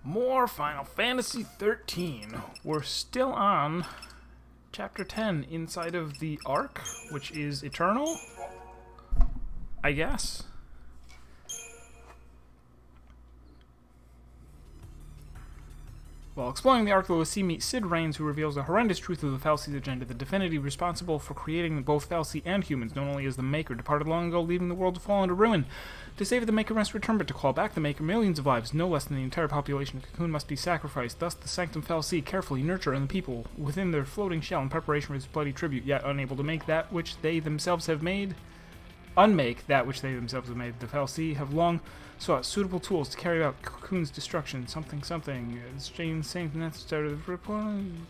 More Final Fantasy XIII. We're still on Chapter 10 inside of the Ark, which is Eternal, I guess. While exploring the Ark, we meet Cid Raines, who reveals the horrendous truth of the fal'Cie's agenda. The divinity responsible for creating both fal'Cie and humans, known only as the Maker, departed long ago, leaving the world to fall into ruin. To save it, the Maker must return, but to call back the Maker, millions of lives, no less than the entire population of Cocoon, must be sacrificed. Thus, the Sanctum fal'Cie carefully nurture the people within their floating shell in preparation for his bloody tribute, yet unable to make that which they themselves have made. Unmake that which they themselves have made. The fal'Cie have long sought suitable tools to carry out Cocoon's destruction. Something. Strange things necessary. The report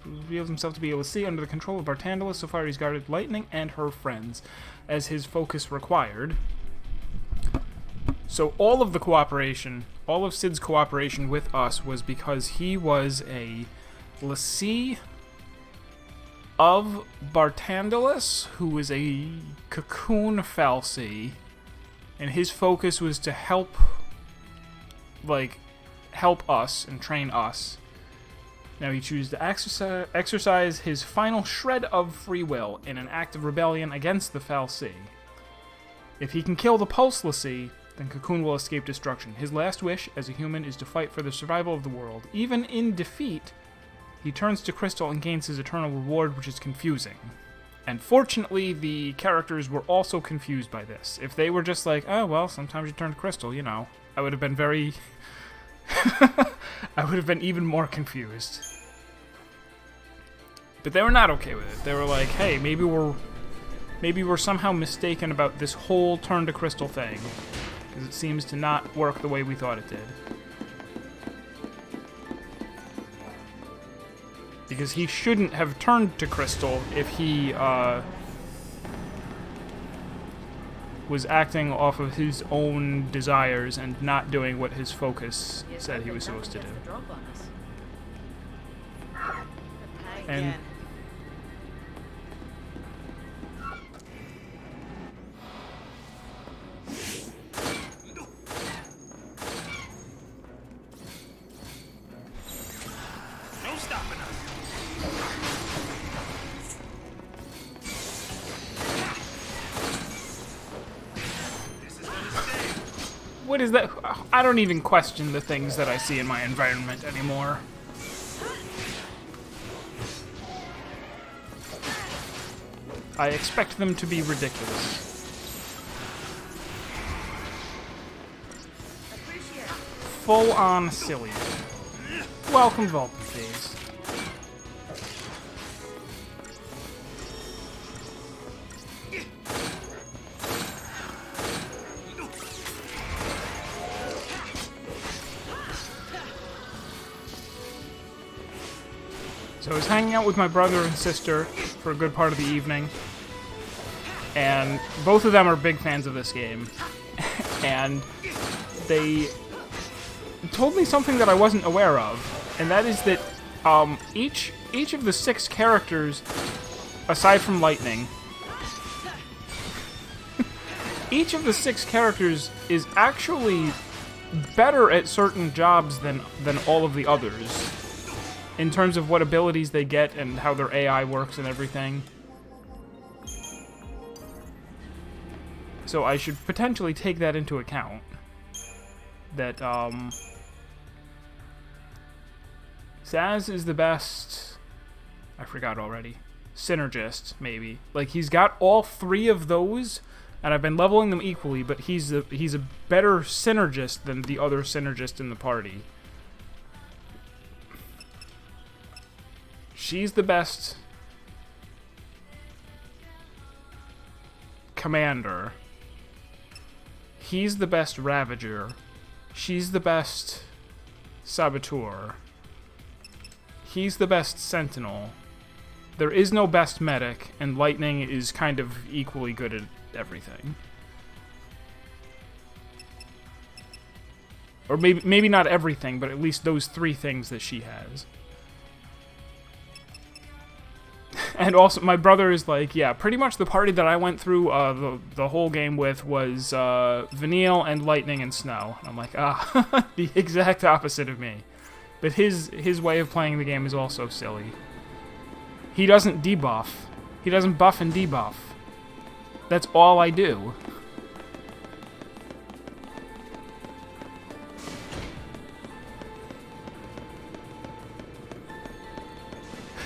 reveals himself to be able to see under the control of Bartandala. So far, he's guarded Lightning and her friends, as his focus required. So all of the cooperation, all of Cid's cooperation with us was because he was a l'Cie of Bartandalus, who was a Cocoon fal'Cie, and his focus was to help us and train us. Now he chooses to exercise his final shred of free will in an act of rebellion against the fal'Cie. If he can kill the Pulse l'Cie, then Cocoon will escape destruction. His last wish as a human is to fight for the survival of the world. Even in defeat, he turns to Crystal and gains his eternal reward, which is confusing. And fortunately, the characters were also confused by this. If they were just like, oh, well, sometimes you turn to Crystal, you know, I would have been very... I would have been even more confused. But they were not okay with it. They were like, hey, maybe we're somehow mistaken about this whole turn to Crystal thing, because it seems to not work the way we thought it did. Because he shouldn't have turned to Crystal if he was acting off of his own desires and not doing what his focus said he was supposed to do. And what is that? I don't even question the things that I see in my environment anymore. I expect them to be ridiculous. Full-on silly. Welcome, Vulcan Phase. So I was hanging out with my brother and sister for a good part of the evening, and both of them are big fans of this game, and they told me something that I wasn't aware of, and that is that each of the 6 characters, aside from Lightning, each of the 6 characters is actually better at certain jobs than all of the others, in terms of what abilities they get and how their AI works and everything. So I should potentially take that into account. That, Saz is the best... I forgot already. Synergist, maybe. Like, he's got all 3 of those, and I've been leveling them equally, but he's a better synergist than the other synergist in the party. She's the best commander. He's the best Ravager. She's the best Saboteur. He's the best Sentinel. There is no best medic, and Lightning is kind of equally good at everything. Or maybe not everything, but at least those 3 things that she has. And also, my brother is like, yeah, pretty much the party that I went through the whole game with was Vanille and Lightning and Snow. And I'm like, the exact opposite of me. But his way of playing the game is also silly. He doesn't debuff. He doesn't buff and debuff. That's all I do.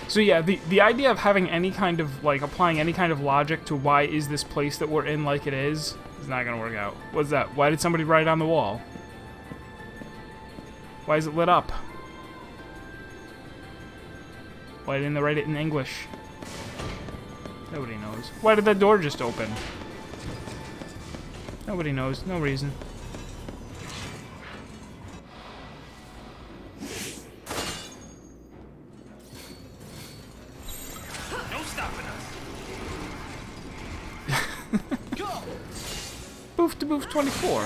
So yeah, the idea of having any kind of, like, applying any kind of logic to why is this place that we're in like it is not gonna work out. What's that? Why did somebody write on the wall? Why is it lit up? Why didn't they write it in English? Nobody knows. Why did that door just open? Nobody knows. No reason. No stopping us. Go. Boof to boof 24.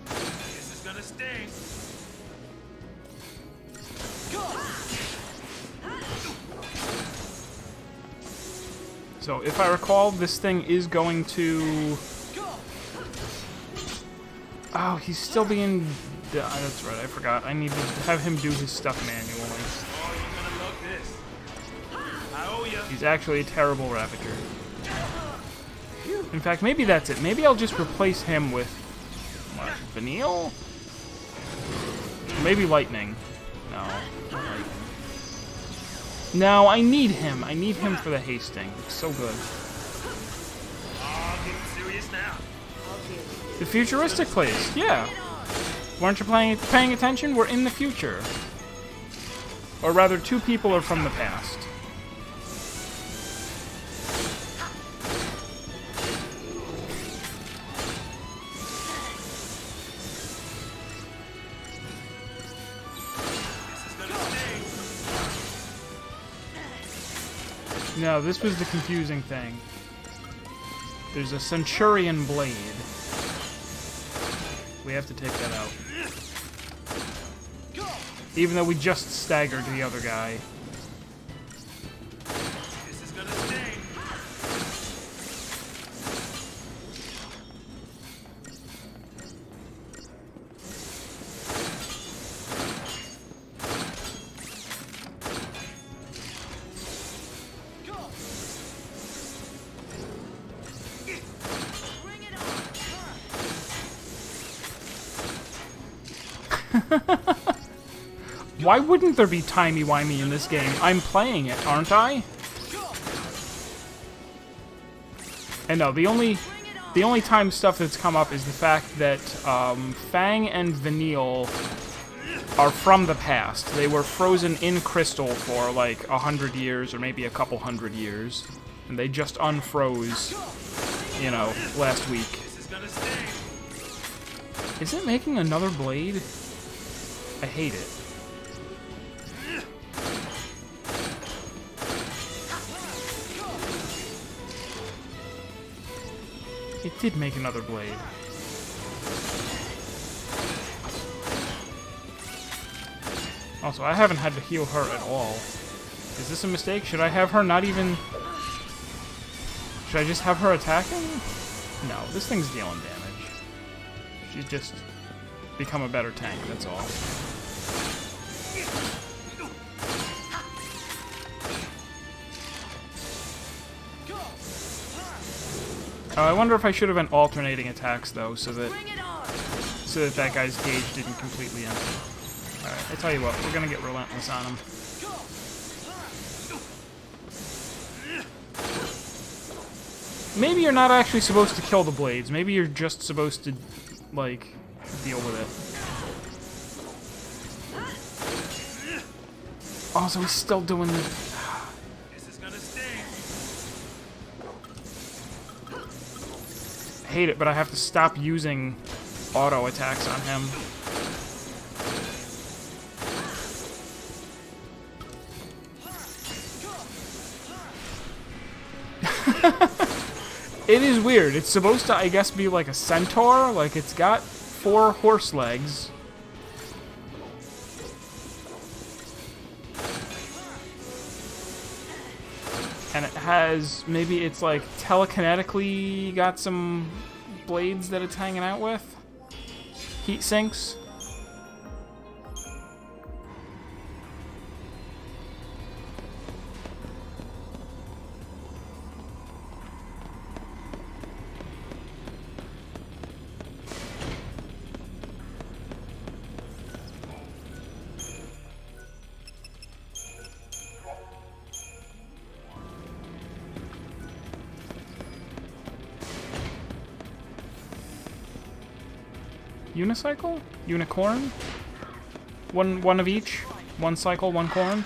This is gonna sting. So, if I recall, this thing is going to... Oh, he's still being... That's right, I forgot. I need to have him do his stuff manually. Oh, you're gonna love this. I owe ya. He's actually a terrible Ravager. In fact, maybe that's it. Maybe I'll just replace him with... What? Vanille? Maybe Lightning. No, not Lightning. No, I need him. I need him for the hasting. It's so good. Oh, getting serious now. The futuristic place, yeah. Weren't you paying attention? We're in the future. Or rather, two people are from the past. No, this was the confusing thing. There's a Centurion blade. We have to take that out. Even though we just staggered the other guy. This is gonna sting. Why wouldn't there be timey-wimey in this game? I'm playing it, aren't I? And no, the only time stuff that's come up is the fact that Fang and Vanille are from the past. They were frozen in crystal for like 100 years or maybe a couple hundred years. And they just unfroze, you know, last week. Is it making another blade? I hate it. It did make another blade. Also, I haven't had to heal her at all. Is this a mistake? Should I have her not even... Should I just have her attacking? No, this thing's dealing damage. She's just become a better tank, that's all. I wonder if I should have been alternating attacks, though, so that that guy's gauge didn't completely end. Alright, I tell you what, we're gonna get relentless on him. Maybe you're not actually supposed to kill the blades. Maybe you're just supposed to, like, deal with it. Oh, so he's still doing the... This is gonna sting. I hate it, but I have to stop using auto attacks on him. It is weird. It's supposed to, I guess, be like a centaur. Like, it's got 4 horse legs. And it has, maybe it's like telekinetically got some blades that it's hanging out with. Heat sinks. Unicycle? Unicorn? One of each? One cycle, one corn?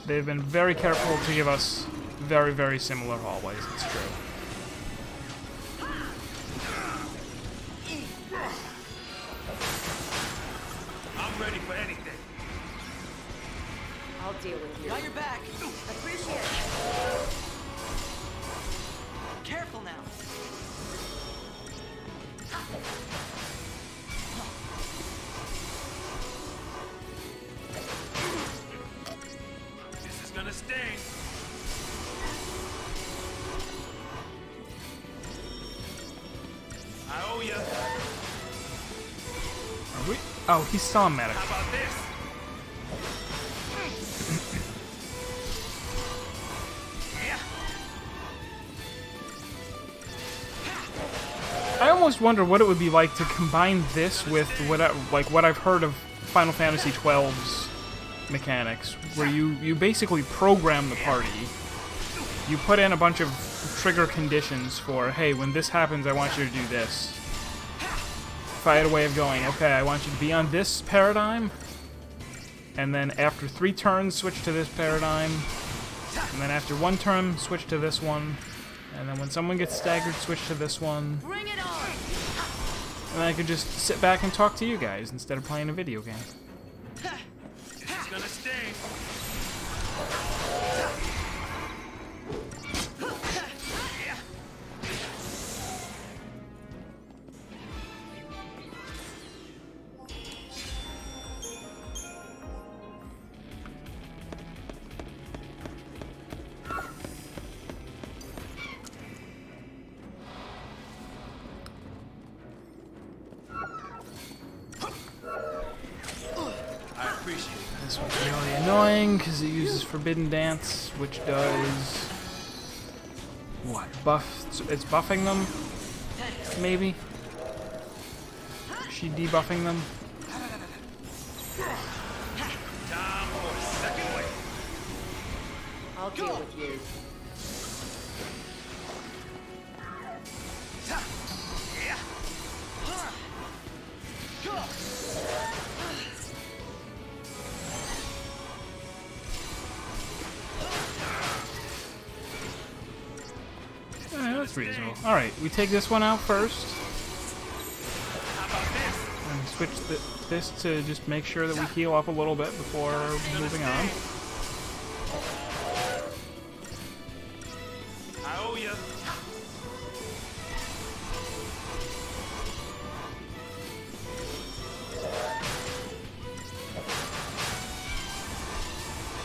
They've been very careful to give us very, very similar hallways, it's true. I'm ready for anything. I'll deal with you. Got your back. Appreciate it. Careful now. This is gonna sting. I owe ya. Are we? Oh, he's still on medic. How about this? Yeah. I almost wonder what it would be like to combine this with what I've heard of Final Fantasy XII's mechanics, where you basically program the party. You put in a bunch of trigger conditions for, hey, when this happens, I want you to do this. If I had a way of going, okay, I want you to be on this paradigm, and then after 3 turns, switch to this paradigm, and then after 1 turn, switch to this one, and then when someone gets staggered, switch to this one. Bring it on! And I could just sit back and talk to you guys instead of playing a video game. This is gonna sting. I appreciate it. This one's really annoying because it uses Forbidden Dance, which does... what? Buff? It's buffing them? Maybe? Is she debuffing them? Time for a second wave. I'll deal with you. That's reasonable. Alright, we take this one out first. How about this? And switch this to just make sure that we heal up a little bit before moving on. I owe ya.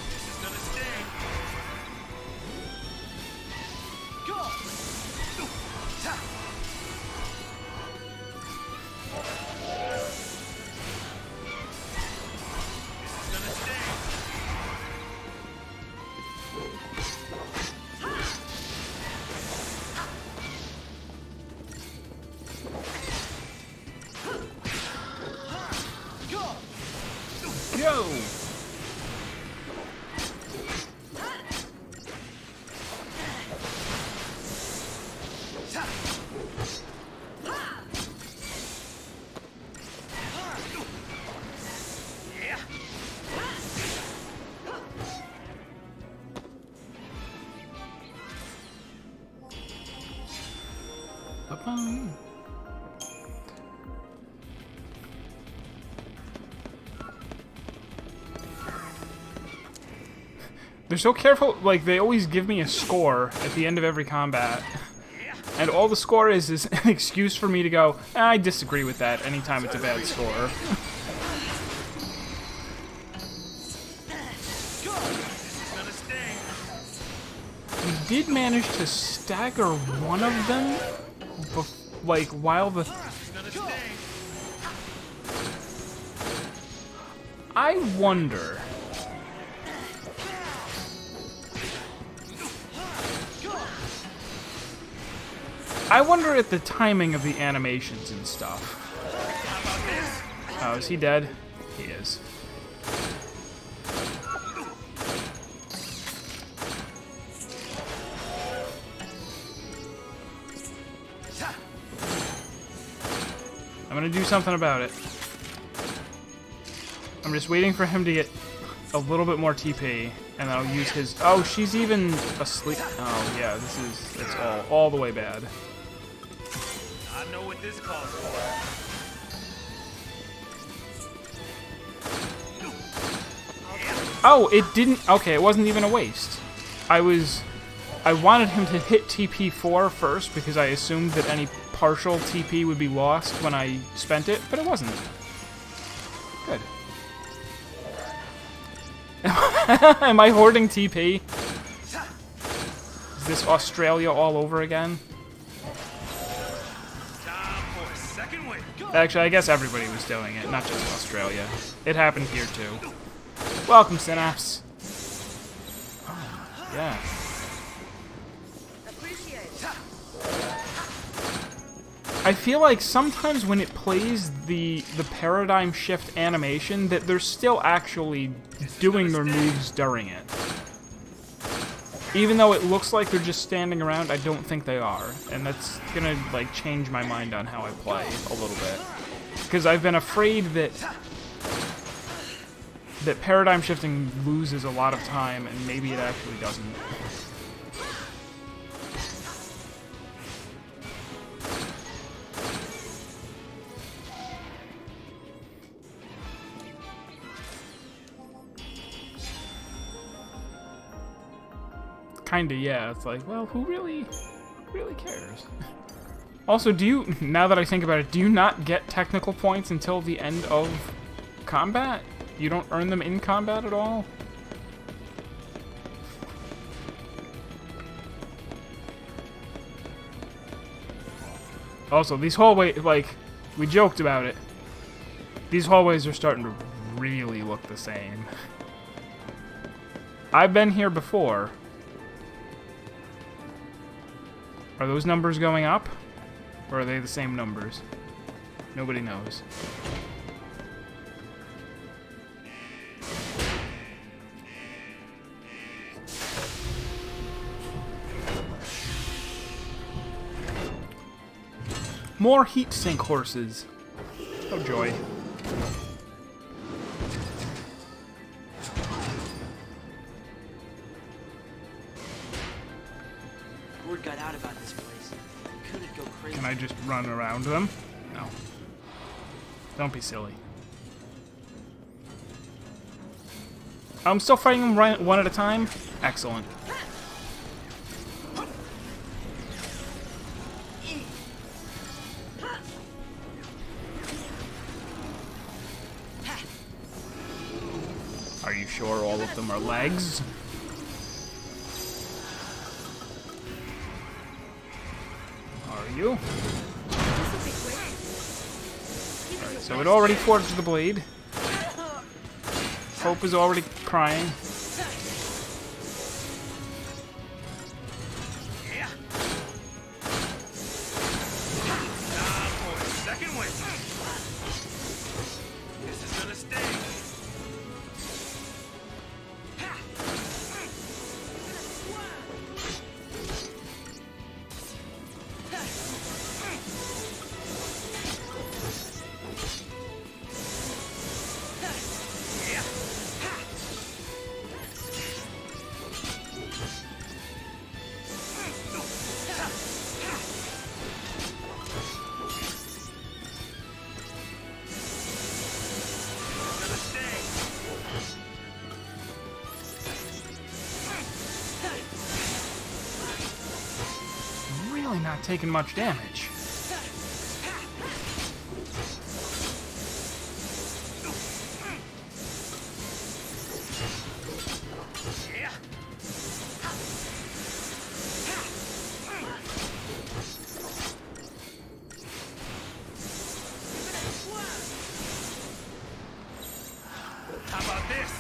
This is gonna sting. Go. This is gonna sting. Go. Go! Yeah. Ba-bum. They're so careful, like, they always give me a score at the end of every combat. And all the score is an excuse for me to go, I disagree with that anytime it's a bad score. This is gonna sting. We did manage to stagger one of them, like, while the... This is gonna sting. I wonder... I wonder at the timing of the animations and stuff. Oh, is he dead? He is. I'm gonna do something about it. I'm just waiting for him to get a little bit more TP, and then I'll use his... Oh, she's even asleep. Oh, yeah, it's all the way bad. I know what this calls for. Oh, it didn't... Okay, it wasn't even a waste. I wanted him to hit TP4 first, because I assumed that any partial TP would be lost when I spent it, but it wasn't. Good. Am I hoarding TP? Is this Australia all over again? Time for a second win. Actually, I guess everybody was doing it, not just Australia. It happened here too. Welcome, Synapse. Oh, yeah. I feel like sometimes when it plays the paradigm shift animation, that they're still actually doing their moves during it. Even though it looks like they're just standing around, I don't think they are. And that's gonna, like, change my mind on how I play a little bit. Because I've been afraid that paradigm shifting loses a lot of time, and maybe it actually doesn't. Kinda, yeah. It's like, well, who really cares? Also, now that I think about it, do you not get technical points until the end of combat? You don't earn them in combat at all? Also, these hallways, like, we joked about it. These hallways are starting to really look the same. I've been here before. Are those numbers going up? Or are they the same numbers? Nobody knows. More heat sink horses. Oh joy. Word got out about this place. Could it go crazy? Can I just run around them? No. Don't be silly. I'm still fighting them one at a time? Excellent. Are you sure all of them are legs? Are you? Alright, so it already forged the blade. Hope is already crying. Time for a second win. This is gonna stay. Really not taking much damage. How about this?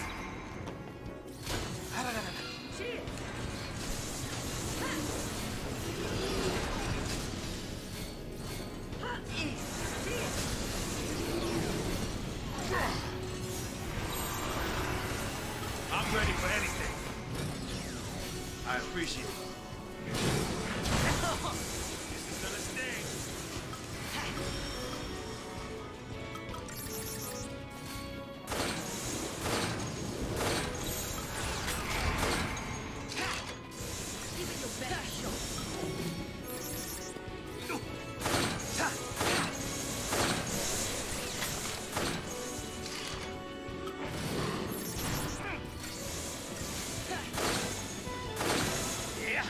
This is gonna sting. Give it your best shot. Yeah.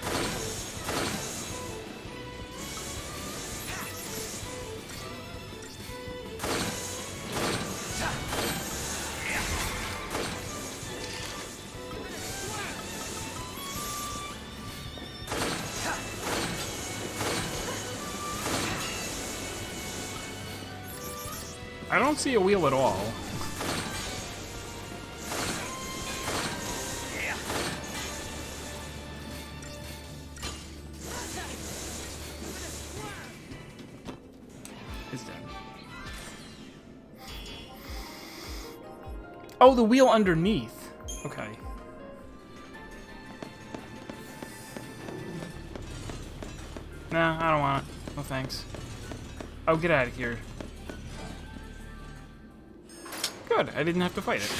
I don't see a wheel at all. It's dead. Oh, the wheel underneath. Okay. Nah, I don't want it. No thanks. Oh, get out of here. Good, I didn't have to fight it.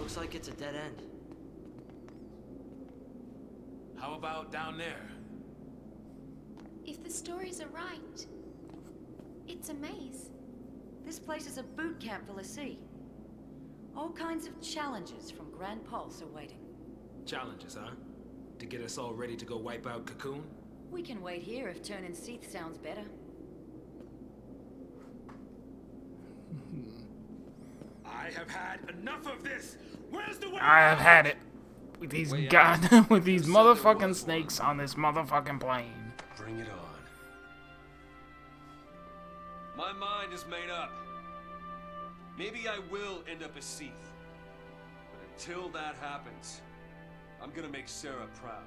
Looks like it's a dead end. How about down there? If the stories are right, it's a maze. This place is a boot camp for Lassie. All kinds of challenges from Grand Pulse are waiting. Challenges, huh? To get us all ready to go wipe out Cocoon? We can wait here if turning Seath sounds better. I have had enough of this! Where's the way I have out? had it. With these Way god with these You said there motherfucking was snakes on this motherfucking plane. Bring it on. My mind is made up. Maybe I will end up as Seath. But until that happens, I'm gonna make Sarah proud.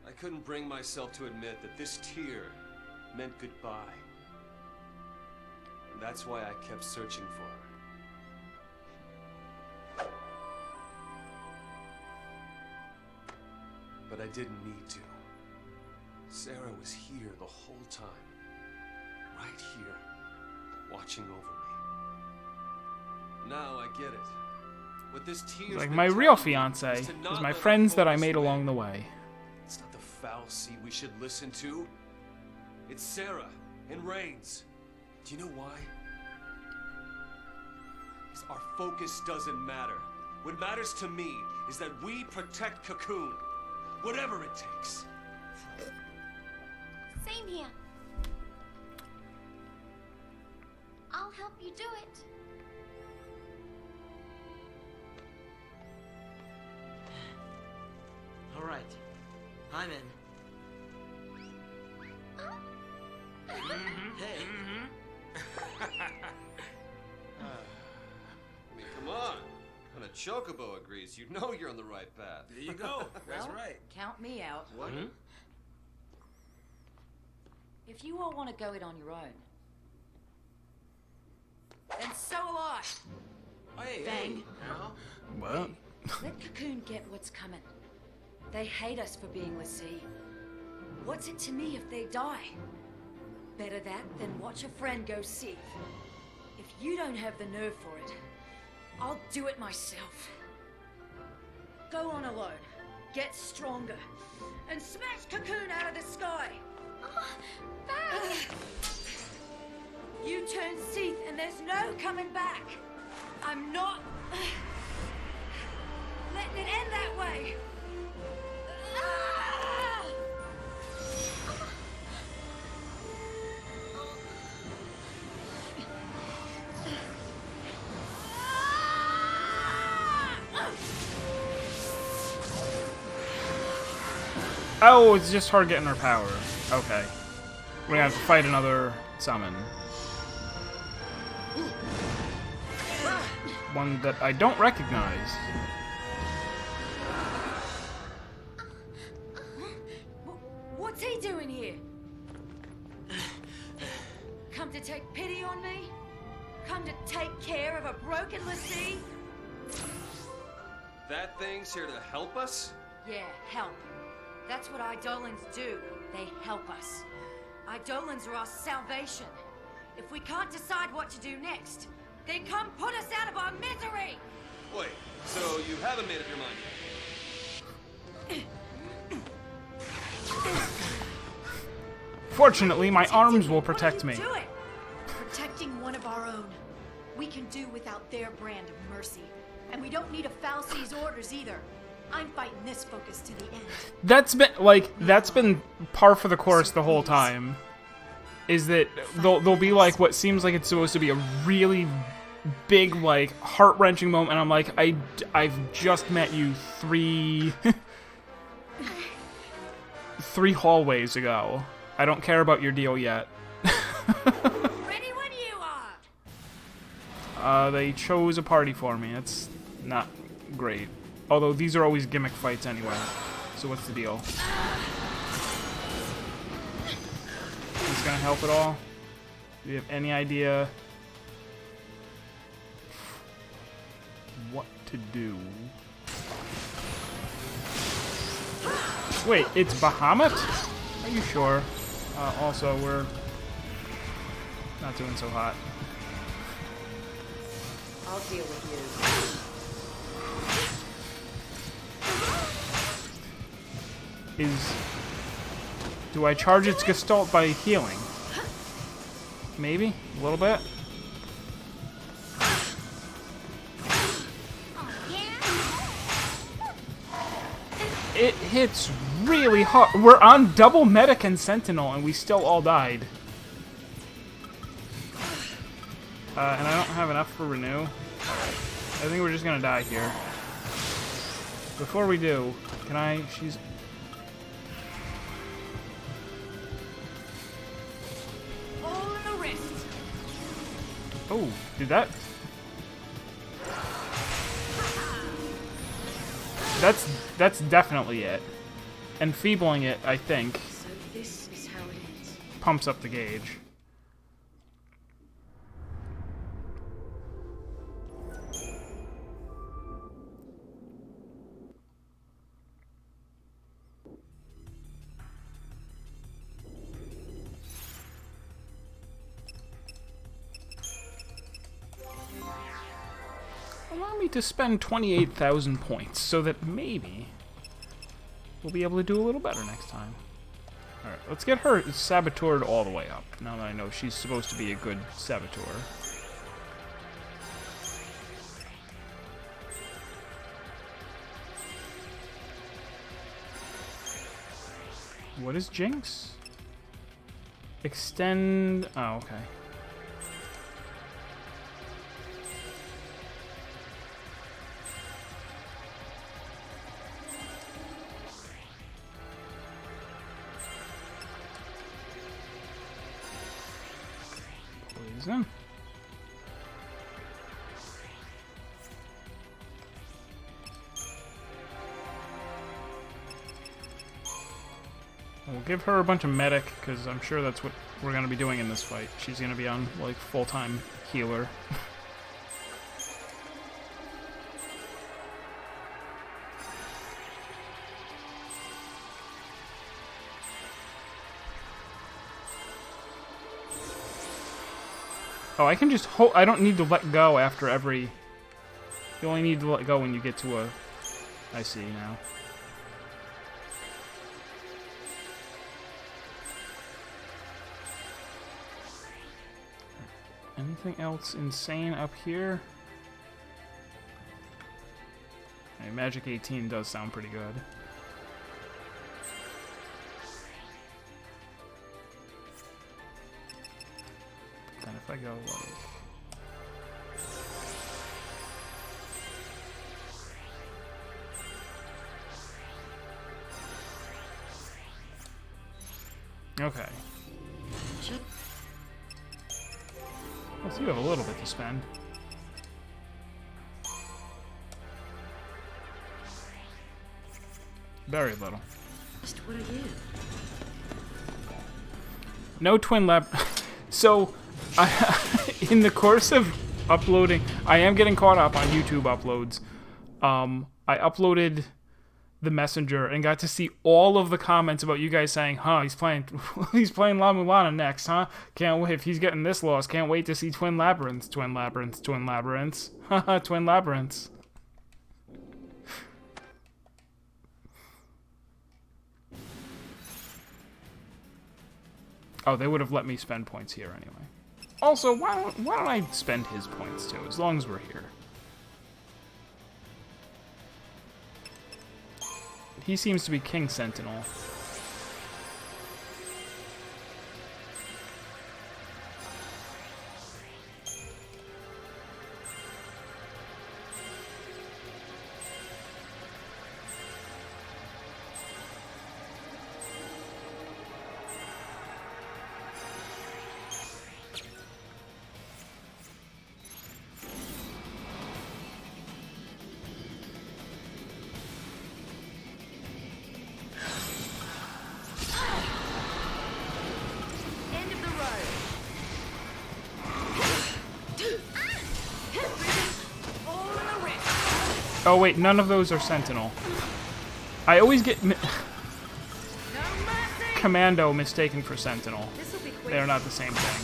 I couldn't bring myself to admit that this tear meant goodbye. And that's why I kept searching for her. But I didn't need to. Sarah was here the whole time. Right here. Watching over me. Now I get it. What this tear's Like been my real telling me fiance is to is not my let friends our that I focus made win. along the way. It's not the fallacy we should listen to. It's Sarah and Reigns. Do you know why? Because our focus doesn't matter. What matters to me is that we protect Cocoon. Whatever it takes. Same here. I'll help you do it. All right, I'm in. Hey, I mean, come on. When a chocobo agrees, you know you're on the right path. There you go. That's Well, right. Count me out. What? If you all want to go it on your own, then so will I. Hey, Bang. now. What? Let Cocoon get what's coming. They hate us for being Lassie. What's it to me if they die? Better that than watch a friend go Seath. If you don't have the nerve for it, I'll do it myself. Go on alone, get stronger, and smash Cocoon out of the sky! Bang! You turn Seath and there's no coming back! I'm not... letting it end that way! Ah! Oh, it's just her getting her power. Okay. We're gonna have to fight another summon. one that I don't recognize. What's he doing here? Come to take pity on me? Come to take care of a broken Lassie? That thing's here to help us? Yeah, help. That's what Eidolons do. They help us. Eidolons are our salvation. If we can't decide what to do next, then come put us out of our misery! Wait, so you haven't made up your mind yet? Fortunately, my arms will protect me. Do it! Protecting one of our own. We can do without their brand of mercy. And we don't need a Falsi's orders either. I'm fighting this focus to the end. That's been par for the course the whole time. Is that they'll be like what seems like it's supposed to be a really big, like, heart-wrenching moment, and I'm like, I've just met you three hallways ago. I don't care about your deal yet. Ready when you are! They chose a party for me. It's not great. Although these are always gimmick fights anyway. So what's the deal? Is this gonna help at all? Do you have any idea what to do? Wait, it's Bahamut? Are you sure? Also, we're not doing so hot. I'll deal with you. Do I charge its Gestalt by healing? Maybe? A little bit? It hits really hard. We're on double Medic and Sentinel, and we still all died. And I don't have enough for Renew. I think we're just gonna die here. Before we do, can I... She's... All in the wrist! Oh, did that... That's definitely it. Enfeebling it, I think, So this is how it ends. pumps up the gauge. Allow me to spend 28,000 points so that maybe we'll be able to do a little better next time. Alright, let's get her saboteured all the way up, now that I know she's supposed to be a good saboteur. What is Jinx? Extend... Oh, okay. Poison. We'll give her a bunch of medic, because I'm sure that's what we're going to be doing in this fight. She's going to be on, like, full-time healer. Oh, I can just hold... I don't need to let go after every... You only need to let go when you get to a... I see now. Anything else insane up here? Okay, Magic 18 does sound pretty good. Then if I go like... Okay. Oh, so you have a little bit to spend. Very little. What are you? No twin lab. So, in the course of uploading, I am getting caught up on YouTube uploads. I uploaded the Messenger and got to see all of the comments about you guys saying, "Huh, he's playing La Mulana next, huh? Can't wait if he's getting this lost. Can't wait to see Twin Labyrinths, Twin Labyrinths, Twin Labyrinths, haha, Twin Labyrinths." Oh, they would have let me spend points here anyway. Also, why don't I spend his points too, as long as we're here? He seems to be King Sentinel. Oh wait, none of those are Sentinel. I always get Commando mistaken for Sentinel. They are not the same thing.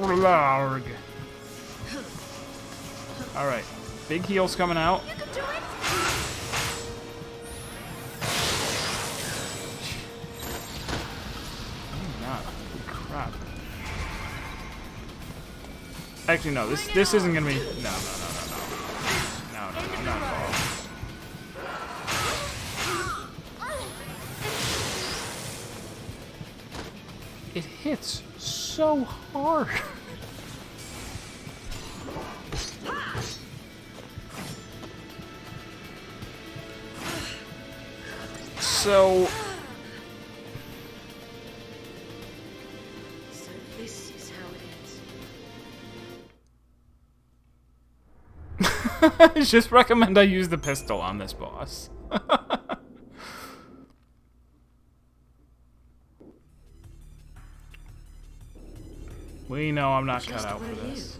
Larg. All right, big heels coming out. Actually, no. This isn't gonna be. No, not at all. It hits so hard. So. I just recommend I use the pistol on this boss. We know I'm not cut out for this.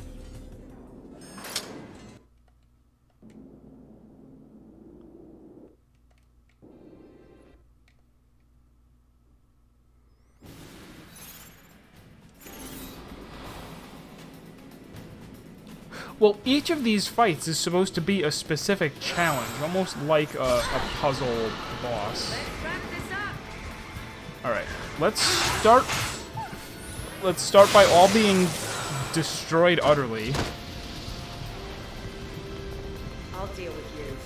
Well, each of these fights is supposed to be a specific challenge, almost like a puzzle boss. Alright, let's start by all being destroyed utterly. I'll deal with you.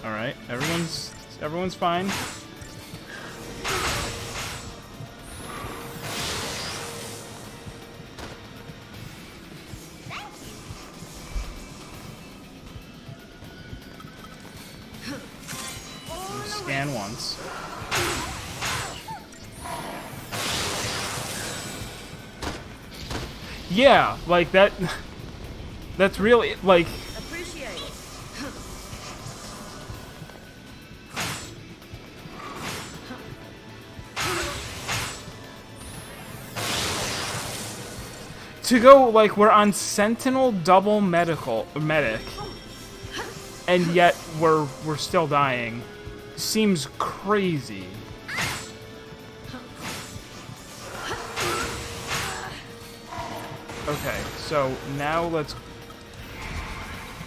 Alright, everyone's fine. Scan once. Yeah, like that. That's really like. Appreciate it. To go like we're on Sentinel double medic, and yet we're still dying. Seems crazy. Okay, so now let's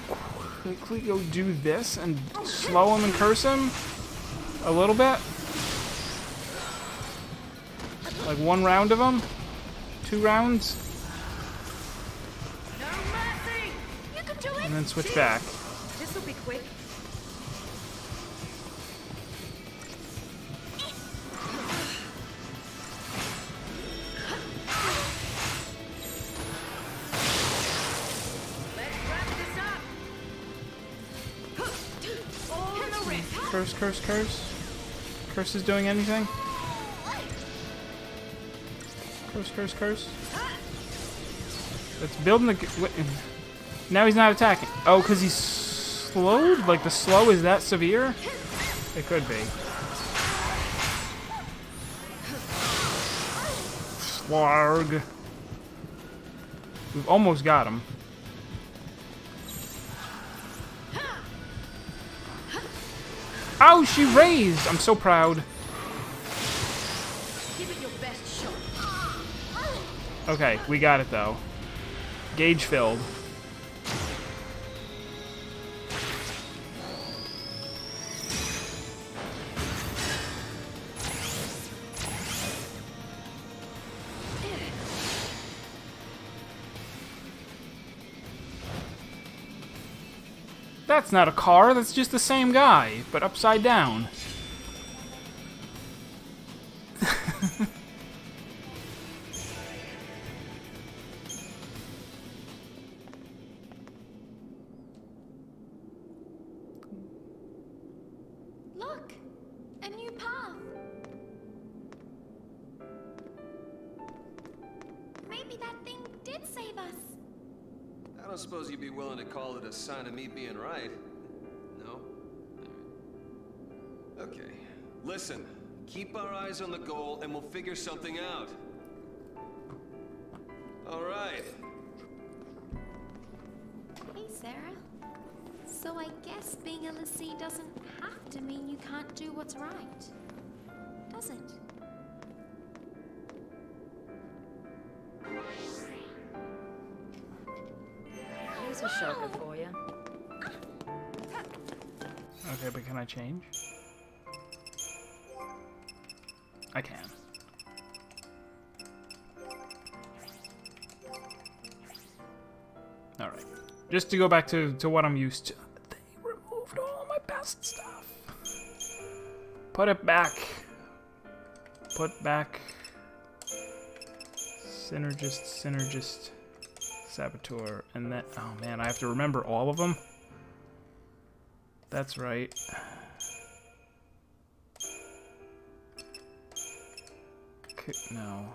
quickly go do this and slow him and curse him a little bit. Like 1 round of them? 2 rounds? No mercy. You can do it. And then switch back. This will be quick. Curse, curse, curse. Curse is doing anything? Curse, curse, curse. It's building the... Now he's not attacking. Oh, because he's slowed? Like, the slow is that severe? It could be. Slarg. We've almost got him. Oh, she raised! I'm so proud. Give it your best shot. Okay, we got it though. Gauge filled. That's not a car, that's just the same guy, but upside down. Look! A new path! Maybe that thing did save us. I don't suppose you'd be willing to call it a sign of me being right. No? Okay. Listen, keep our eyes on the goal and we'll figure something out. All right. Hey, Sarah. So I guess being a lessee doesn't have to mean you can't do what's right, does it? Here's a shocker for you. Okay, but can I change? I can. Alright. Just to go back to what I'm used to. They removed all my best stuff. Put it back. Put back. Synergist, Saboteur, and that. Oh man, I have to remember all of them. That's right. Okay, no.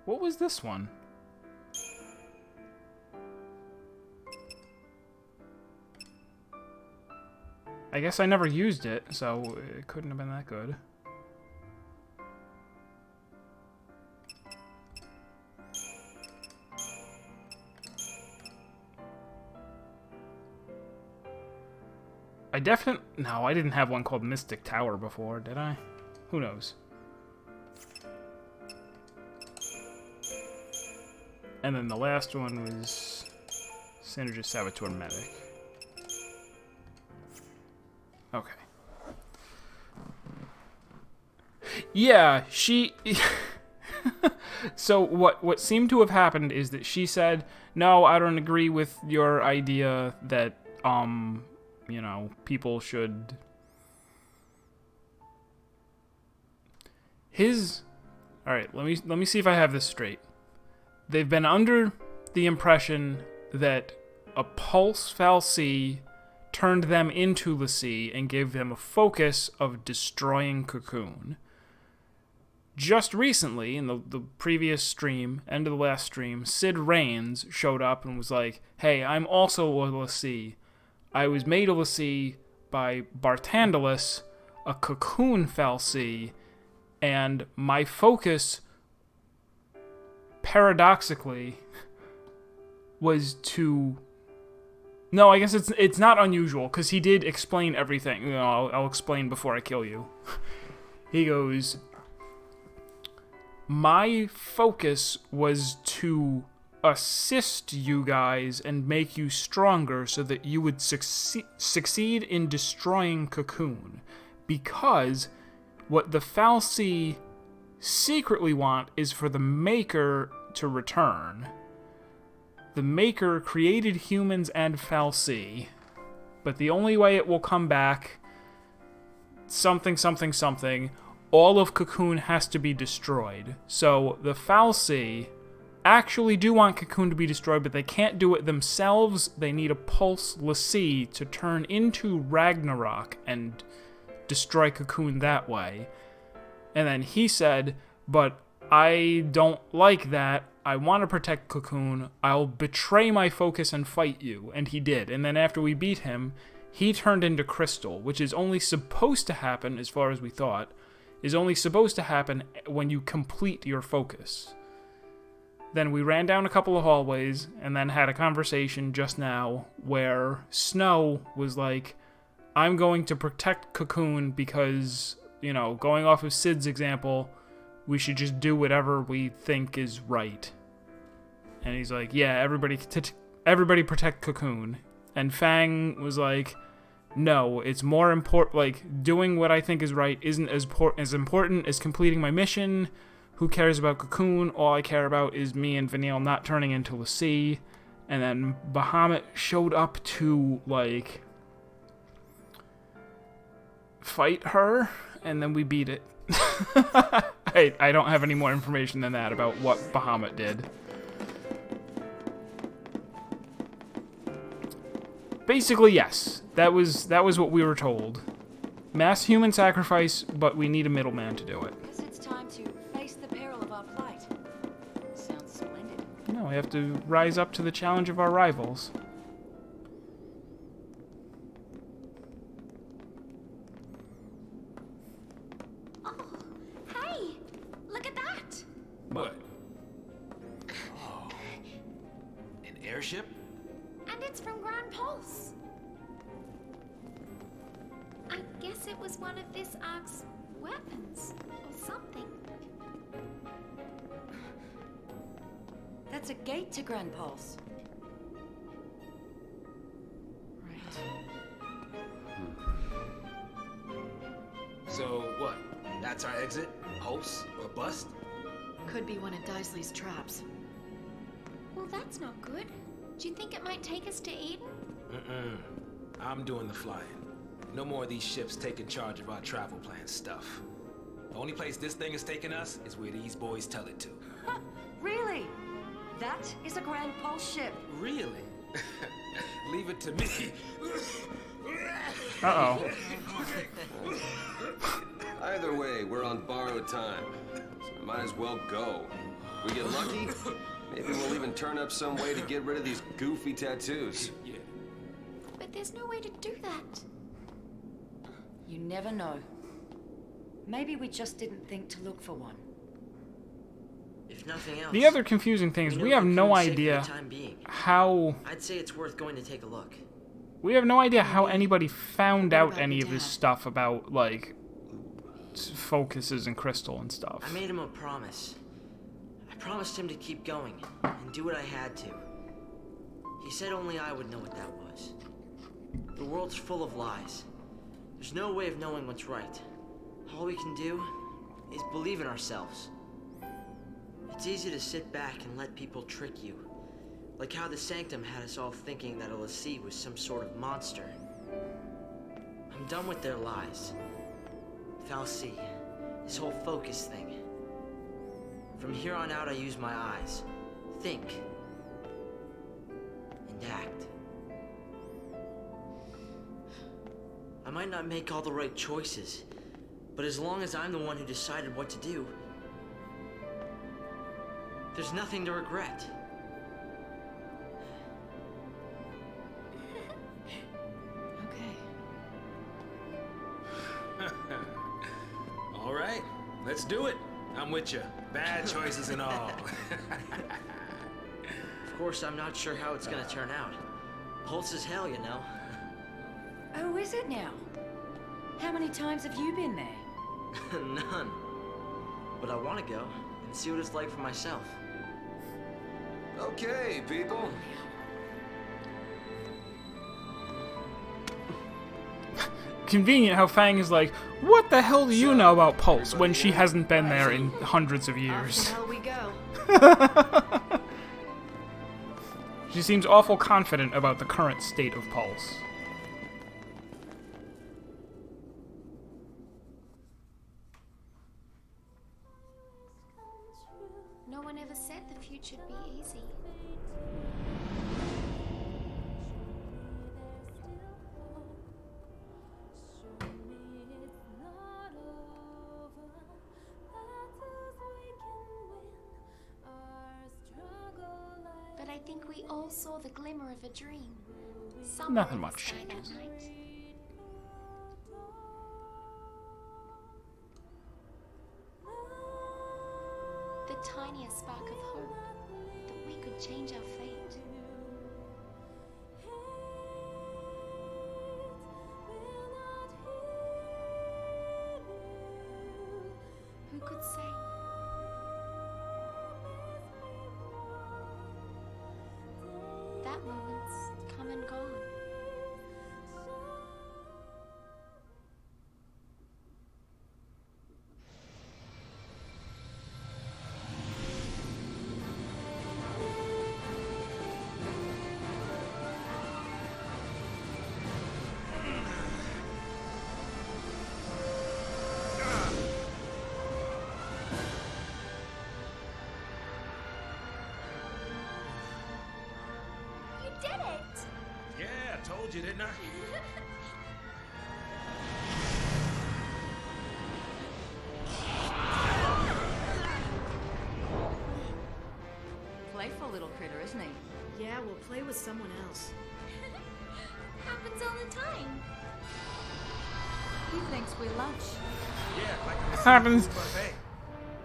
What was this one? I guess I never used it, so it couldn't have been that good. No, I didn't have one called Mystic Tower before, did I? Who knows? And then the last one was Synergist Saboteur Medic. Okay. Yeah, she... So what seemed to have happened is that she said, no, I don't agree with your idea that, you know, people should... Alright, let me see if I have this straight. They've been under the impression that a pulse fal'Cie turned them into l'Cie and gave them a focus of destroying Cocoon. Just recently, in the previous stream, end of the last stream, Cid Raines showed up and was like, hey, I'm also a l'Cie. I was made a l'Cie by Bartandalus, a Cocoon fal'Cie, and my focus, paradoxically, was to... No, I guess it's not unusual, because he did explain everything. You know, I'll explain before I kill you. He goes, my focus was to assist you guys and make you stronger so that you would succeed in destroying Cocoon. Because what the fal'Cie secretly want is for the Maker to return. The Maker created humans and fal'Cie, but the only way it will come back, something, all of Cocoon has to be destroyed. So the fal'Cie actually do want Cocoon to be destroyed, but they can't do it themselves. They need a pulse l'Cie to turn into Ragnarok and destroy Cocoon that way. And then he said, but I don't like that. I want to protect Cocoon. I'll betray my focus and fight you. And he did. And then after we beat him, he turned into Crystal, which is only supposed to happen, as far as we thought, is only supposed to happen when you complete your focus. Then we ran down a couple of hallways and then had a conversation just now where Snow was like, I'm going to protect Cocoon because, you know, going off of Sid's example, we should just do whatever we think is right. And he's like, yeah, everybody protect Cocoon. And Fang was like, no, it's more important, like, doing what I think is right isn't as important as completing my mission. Who cares about Cocoon? All I care about is me and Vanille not turning into l'Cie. And then Bahamut showed up to, like, fight her, and then we beat it. I don't have any more information than that about what Bahamut did. Basically, yes. That was what we were told. Mass human sacrifice, but we need a middleman to do it. Guess it's time to face the peril of our plight. Sounds splendid. No, we have to rise up to the challenge of our rivals. Oh, hey! Look at that! What? Oh. An airship? And it's from Grand Pulse. I guess it was one of this Ark's weapons, or something. That's a gate to Grand Pulse. Right. So what? That's our exit? Pulse or bust? Could be one of Daisley's traps. Well, that's not good. Do you think it might take us to Eden? I'm doing the flying. No more of these ships taking charge of our travel plan stuff. The only place this thing is taking us is where these boys tell it to. Really? That is a Grand Pulse ship. Really? Leave it to me. Uh-oh. Either way, we're on borrowed time, so we might as well go. We get lucky, maybe we'll even turn up some way to get rid of these goofy tattoos. Yeah. But there's no way to do that. You never know. Maybe we just didn't think to look for one. If nothing else, The other confusing thing is we have no idea how... I'd say it's worth going to take a look. We have no idea how anybody found out about any your of this dad? stuff about, like, focuses and crystal and stuff. I made him a promise. I promised him to keep going and do what I had to. He said only I would know what that was. The world's full of lies. There's no way of knowing what's right. All we can do is believe in ourselves. It's easy to sit back and let people trick you. Like how the Sanctum had us all thinking that a l'Cie was some sort of monster. I'm done with their lies. fal'Cie, this whole focus thing. From here on out, I use my eyes. Think. And act. I might not make all the right choices, but as long as I'm the one who decided what to do, there's nothing to regret. Okay. All right, let's do it. I'm with you. Bad choices and all. Of course, I'm not sure how it's gonna turn out. Pulse is hell, you know. Oh, is it now? How many times have you been there? None. But I want to go and see what it's like for myself. Okay, people. Convenient how Fang is like, what the hell do you know about Pulse when she hasn't been there in hundreds of years? How we go? She seems awful confident about the current state of Pulse. one ever said the future'd be easy. But I think we all saw the glimmer of a dream. Somewhere Nothing in the much sky that changes. night. The tiniest spark of hope that we could change our fate. Who could say? That moment's come and gone. You did it! Yeah, I told you, didn't I? Playful little critter, isn't he? Yeah, we'll play with someone else. Happens all the time. He thinks we're lunch. Yeah, like a Happens. buffet.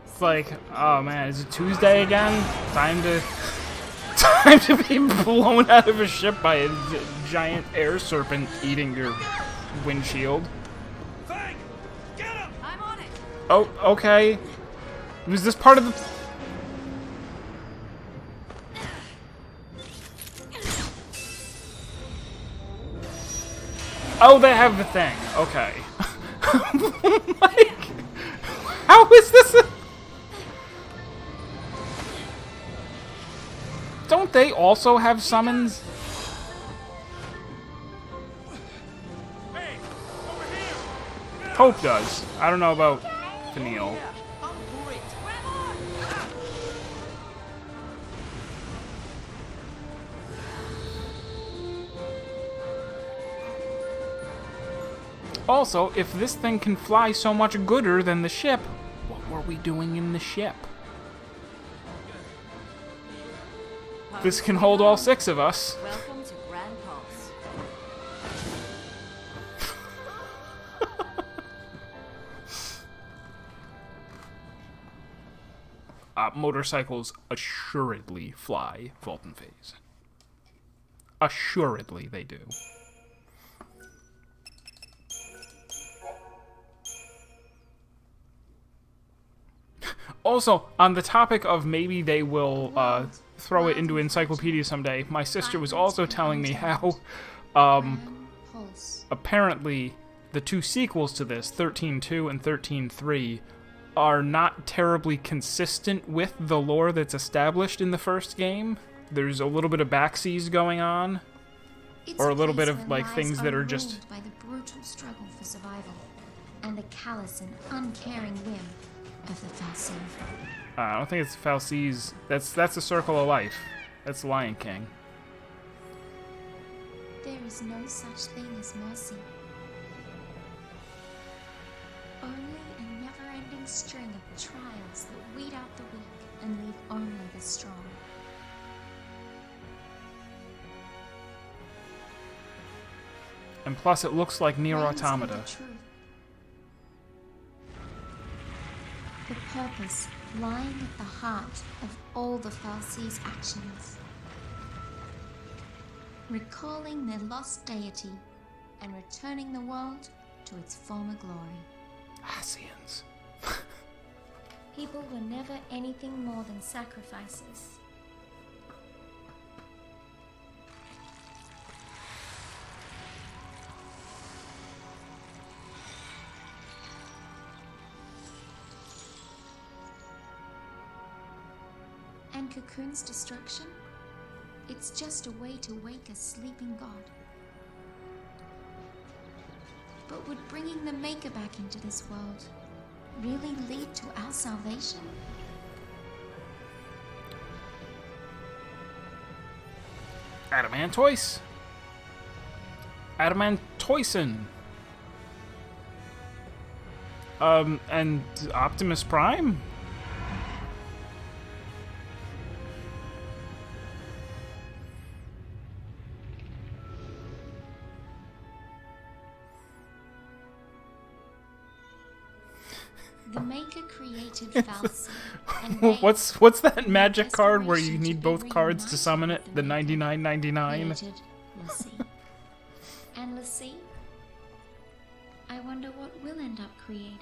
It's like, oh man, is it Tuesday again? Time to be blown out of a ship by a giant air serpent eating your windshield. Fang! Get him! I'm on it. Oh, okay. Was this part of the... Oh, they have the thing. Okay. Like, how is this a... Don't they also have summons? Hey, over here! Hope does. I don't know about Finiel. I'm great. Also, if this thing can fly so much gooder than the ship, what were we doing in the ship? This can hold all 6 of us. Welcome to Grand Pulse. Motorcycles assuredly fly Fulton Phase. Assuredly they do. Also, on the topic of maybe they will throw it into Encyclopedia someday, my sister was also telling me how Pulse. apparently the 2 sequels to this, 13.2 and 13.3, are not terribly consistent with the lore that's established in the first game. There's a little bit of backseas going on. It's Or a little bit place of, where like, lives things that are ruled just- by the brutal struggle for survival and the callous and uncaring whim of the Falcine. I don't think it's Falcese. That's the Circle of Life. That's Lion King. There is no such thing as mercy. Only a never-ending string of trials that weed out the weak and leave only the strong. And plus, it looks like Nier Wait and see Automata. The truth. The purpose lying at the heart of all the Falsee's actions. Recalling their lost deity and returning the world to its former glory. Asians. People were never anything more than sacrifices. And Cocoon's destruction? It's just a way to wake a sleeping god. But would bringing the Maker back into this world really lead to our salvation? Adamantoise? Adamantoisen. And Optimus Prime? The Maker created Falsi. and they, What's that magic card where you desperation to need be both cards to reunited summon it? with The Maker 99.99. created Lassie. And Lassie, I wonder what we'll end up creating.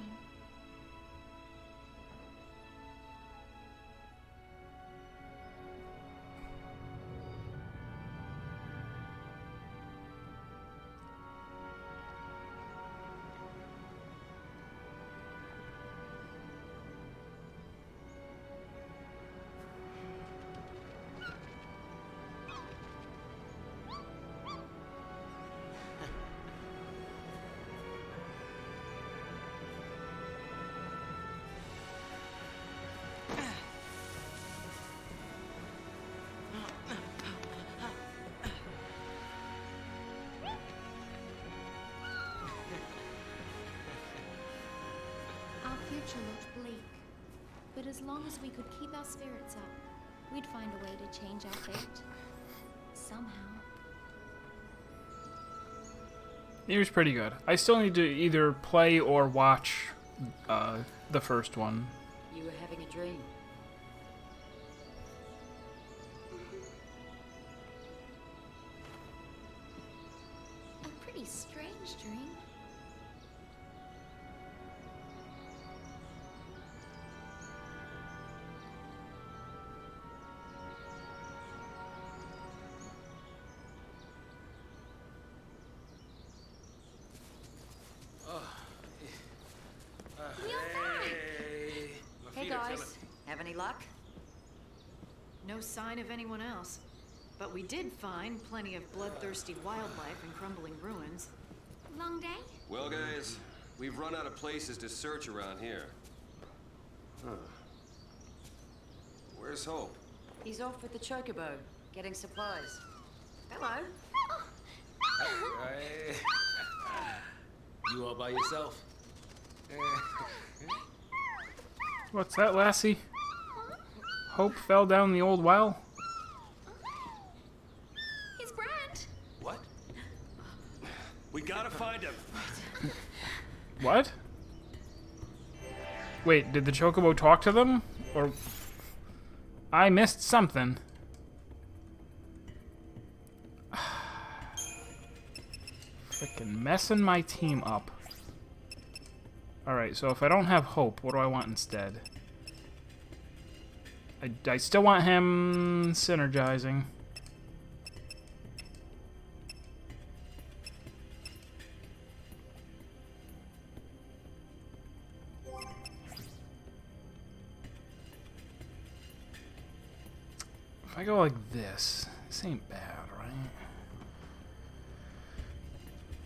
Our future looked bleak, but as long as we could keep our spirits up, we'd find a way to change our fate. Somehow. It was pretty good. I still need to either play or watch the first one. You were having a dream. A pretty strange dream. Hey guys, have any luck? No sign of anyone else. But we did find plenty of bloodthirsty wildlife and crumbling ruins. Long day? Well, guys, we've run out of places to search around here. Huh. Where's Hope? He's off with the chocobo, getting supplies. Hello. You all by yourself? What's that, Lassie? Hope fell down the old well? He's Brand. What? We gotta find him. What? Wait, did the chocobo talk to them? Or... I missed something. Frickin' messing my team up. Alright, so if I don't have Hope, what do I want instead? I still want him synergizing. If I go like this ain't bad, right?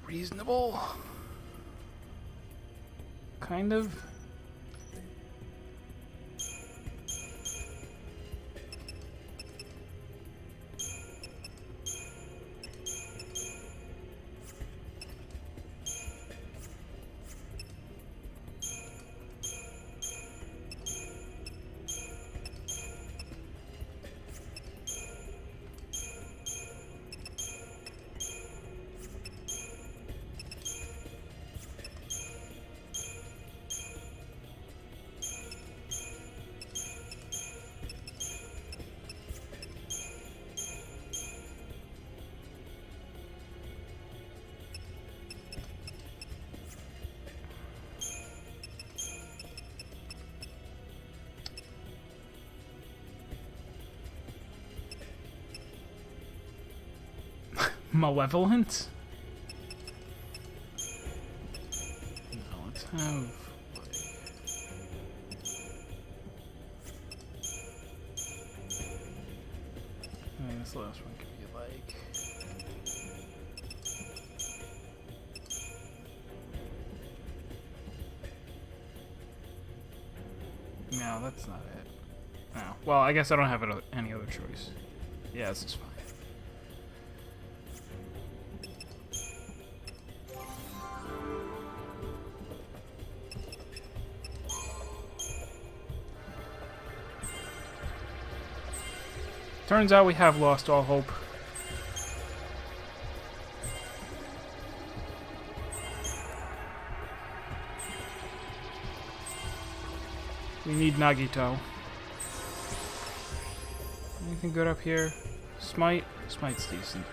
Reasonable? Kind of. Malevolent? No, let's have like... this last one could be like... No, that's not it. No. Well, I guess I don't have any other choice. Yeah, this is fine. Turns out we have lost all hope. We need Nagito. Anything good up here? Smite? Smite's decent.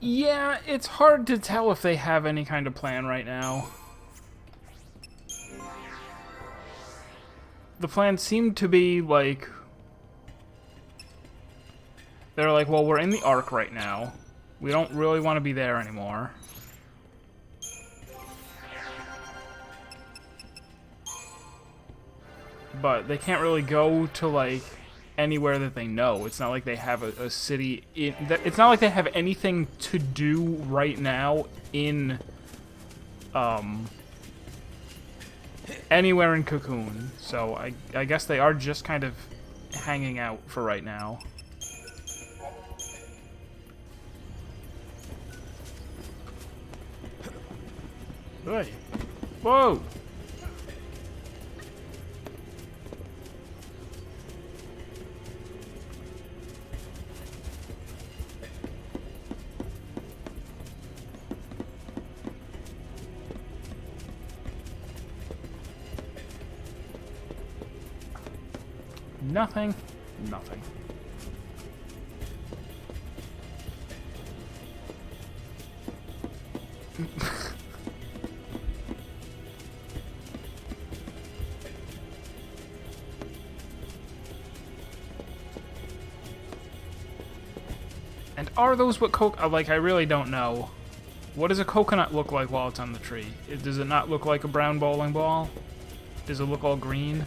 Yeah, it's hard to tell if they have any kind of plan right now. The plan seemed to be, like... They're like, well, we're in the Ark right now. We don't really want to be there anymore. But they can't really go to, like... anywhere that they know. It's not like they have a city in it's not like they have anything to do right now in anywhere in Cocoon. So I guess they are just kind of hanging out for right now. Hey. Whoa. Nothing. Nothing. And are those what like, I really don't know. What does a coconut look like while it's on the tree? Does it not look like a brown bowling ball? Does it look all green?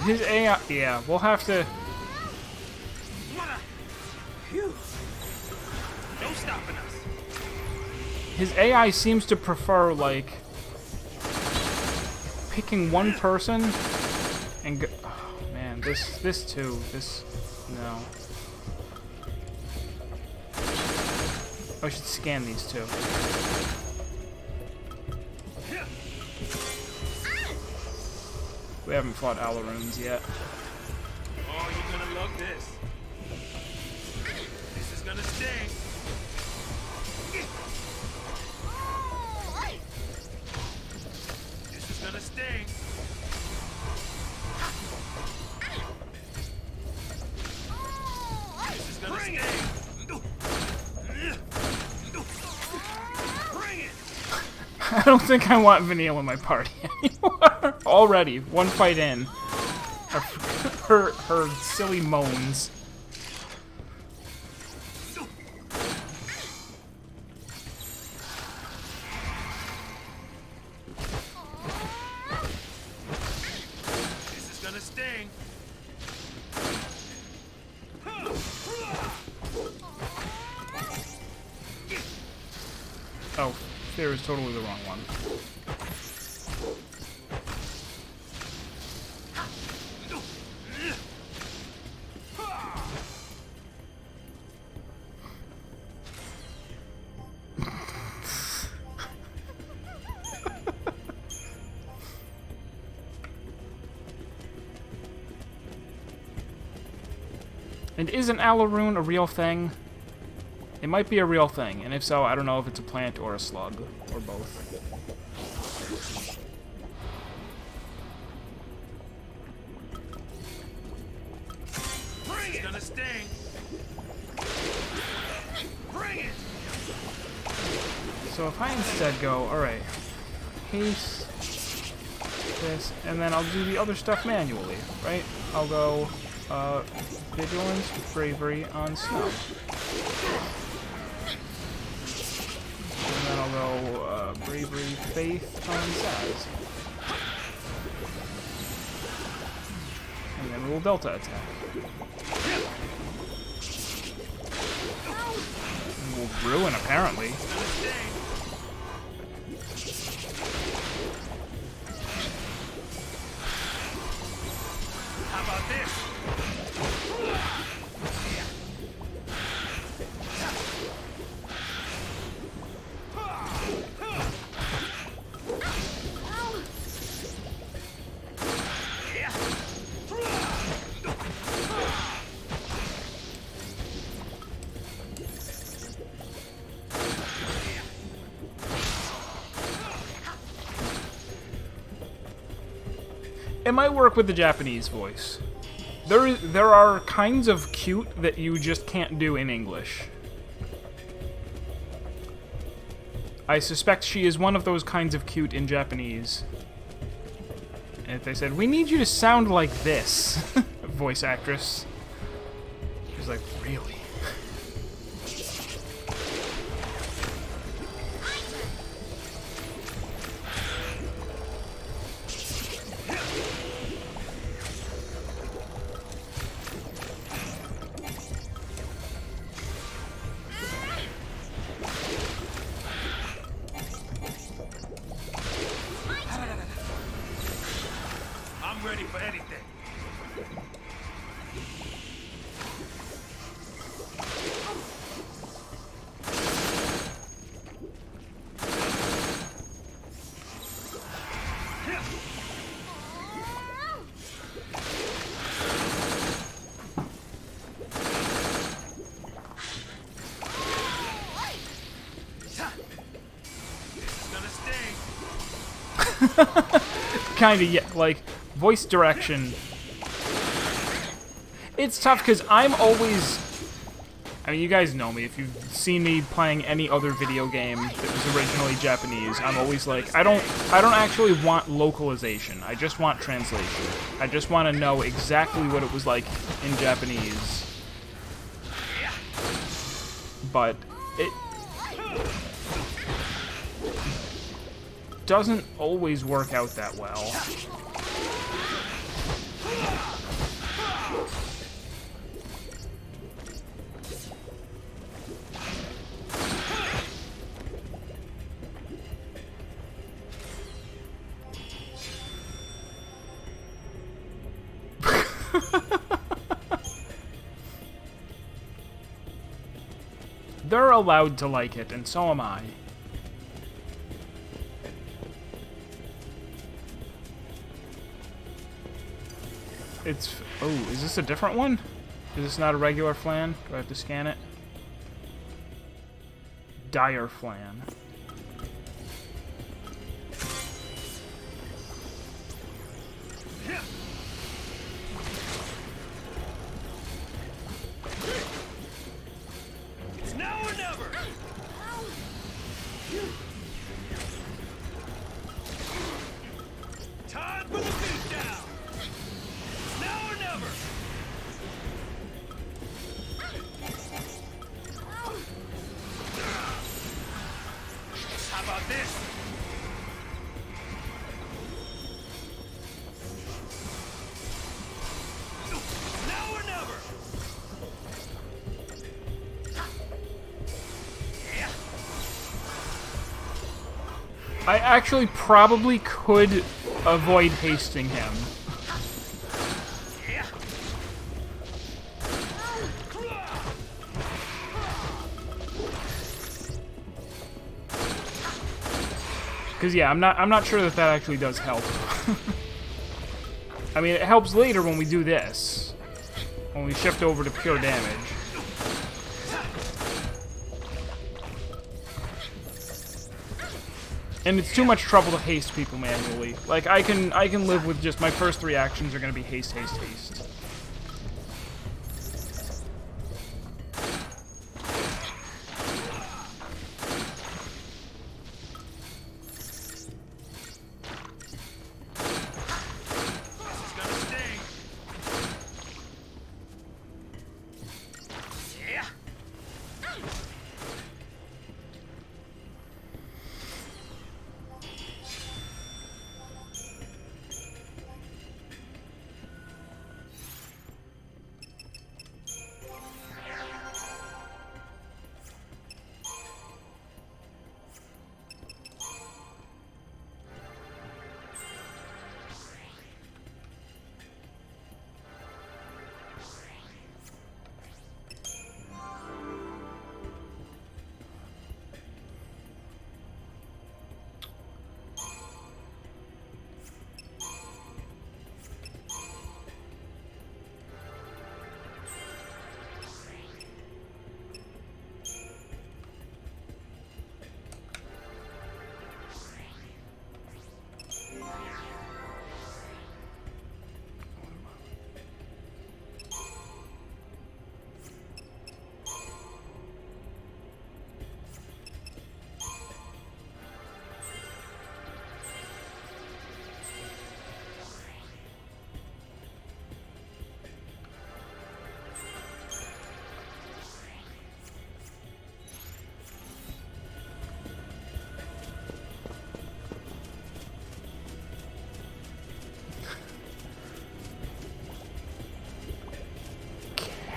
His AI, yeah, we'll have to. No stopping us. His AI seems to prefer like picking one person and go. Oh man, this too. This no. I should scan these two. We haven't fought Alarunes yet. Oh, you're gonna love this. This is gonna sting. This is gonna sting. This is gonna sting. Bring it. I don't think I want Vanille in my party anymore. Already, one fight in. Her silly moans. This is gonna sting. Oh, fear is totally the wrong one. And is an Alarune a real thing? It might be a real thing, and if so, I don't know if it's a plant or a slug, or both. Bring it. It's gonna sting. Bring it. So if I instead go, alright, haste, this, and then I'll do the other stuff manually, right? I'll go, vigilance, bravery on snow. And then I'll go, bravery, faith on Saz. And then we'll delta attack. And we'll ruin, apparently. How about this? It might work with the Japanese voice. There are kinds of cute that you just can't do in English. I suspect she is one of those kinds of cute in Japanese. And if they said, we need you to sound like this, voice actress. She's like, really? I'm ready for anything. It's gonna sting. Kinda, yeah, like, voice direction. It's tough because I'm always... I mean, you guys know me. If you've seen me playing any other video game that was originally Japanese, I'm always like, I don't actually want localization. I just want translation. I just want to know exactly what it was like in Japanese. But it doesn't always work out that well. They're allowed to like it, and so am I. It's... Oh, is this a different one? Is this not a regular flan? Do I have to scan it? Dire flan. It's now or never. Time for the beatdown. Now or never. How about this? Now or never. I actually probably could avoid hasting him. Because yeah, I'm not sure that actually does help. I mean, it helps later when we do this, when we shift over to pure damage. And it's too much trouble to haste people manually. Like I can live with just my first 3 actions are gonna be haste, haste, haste.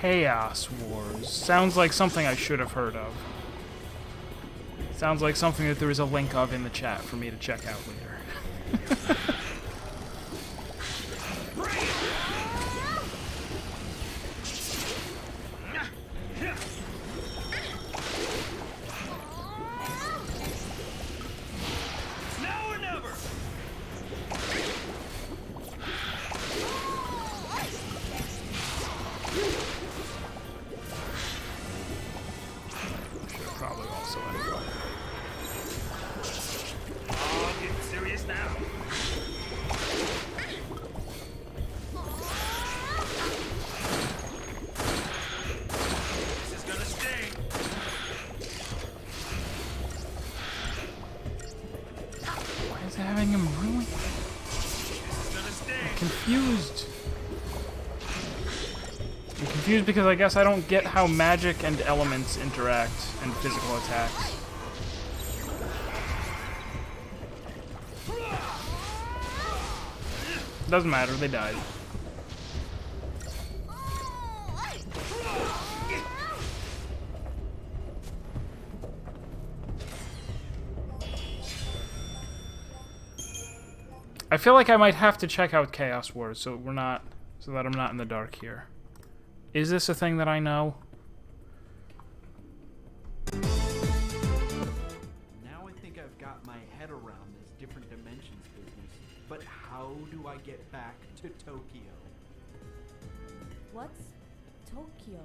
Chaos Wars. Sounds like something I should have heard of. Sounds like something that there is a link of in the chat for me to check out later. Having him really confused. I'm confused because I guess I don't get how magic and elements interact and physical attacks. Doesn't matter, they died. I feel like I might have to check out Chaos Wars so that I'm not in the dark here. Is this a thing that I know? Now I think I've got my head around this different dimensions business. But how do I get back to Tokyo? What's Tokyo?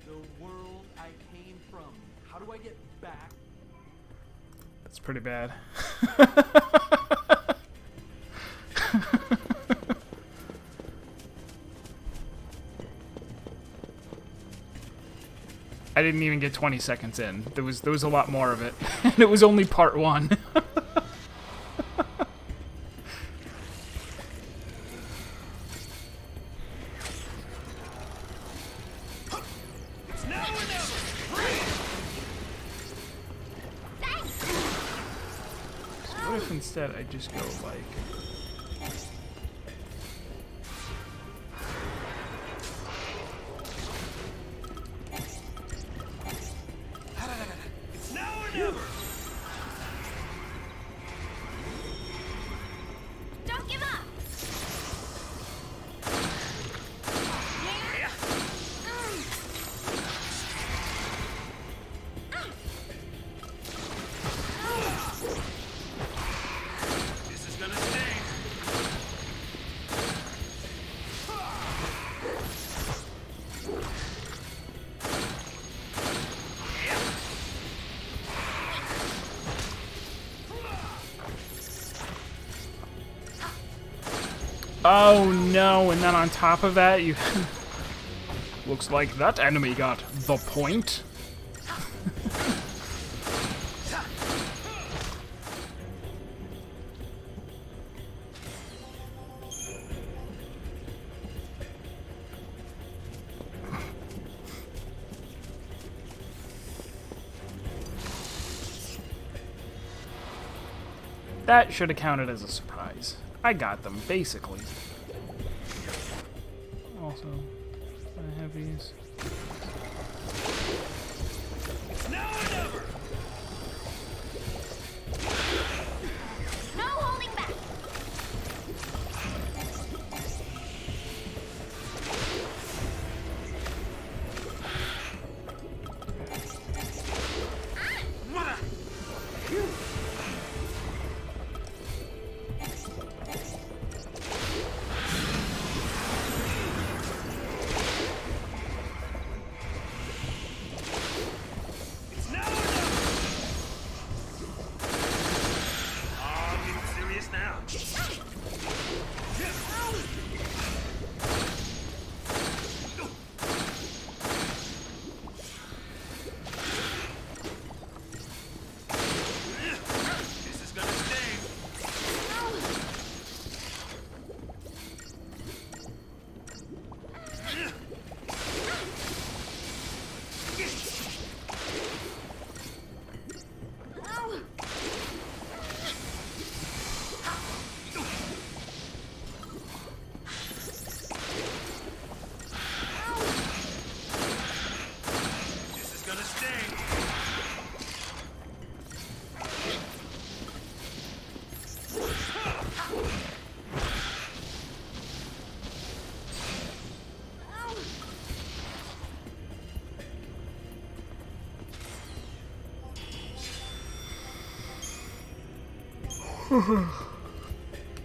The world I came from. How do I get back? That's pretty bad. I didn't even get 20 seconds in. There was a lot more of it. And it was only part 1. It's now or never. So what if instead I just go like... It's now or never. Don't give up! This is gonna sting. Oh no, and then on top of that you... Looks like that enemy got the point. That should have counted as a surprise. I got them, basically. Also, I have these. It's now or never. No holding back!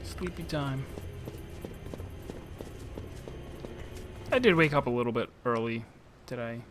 Sleepy time. I did wake up a little bit early today.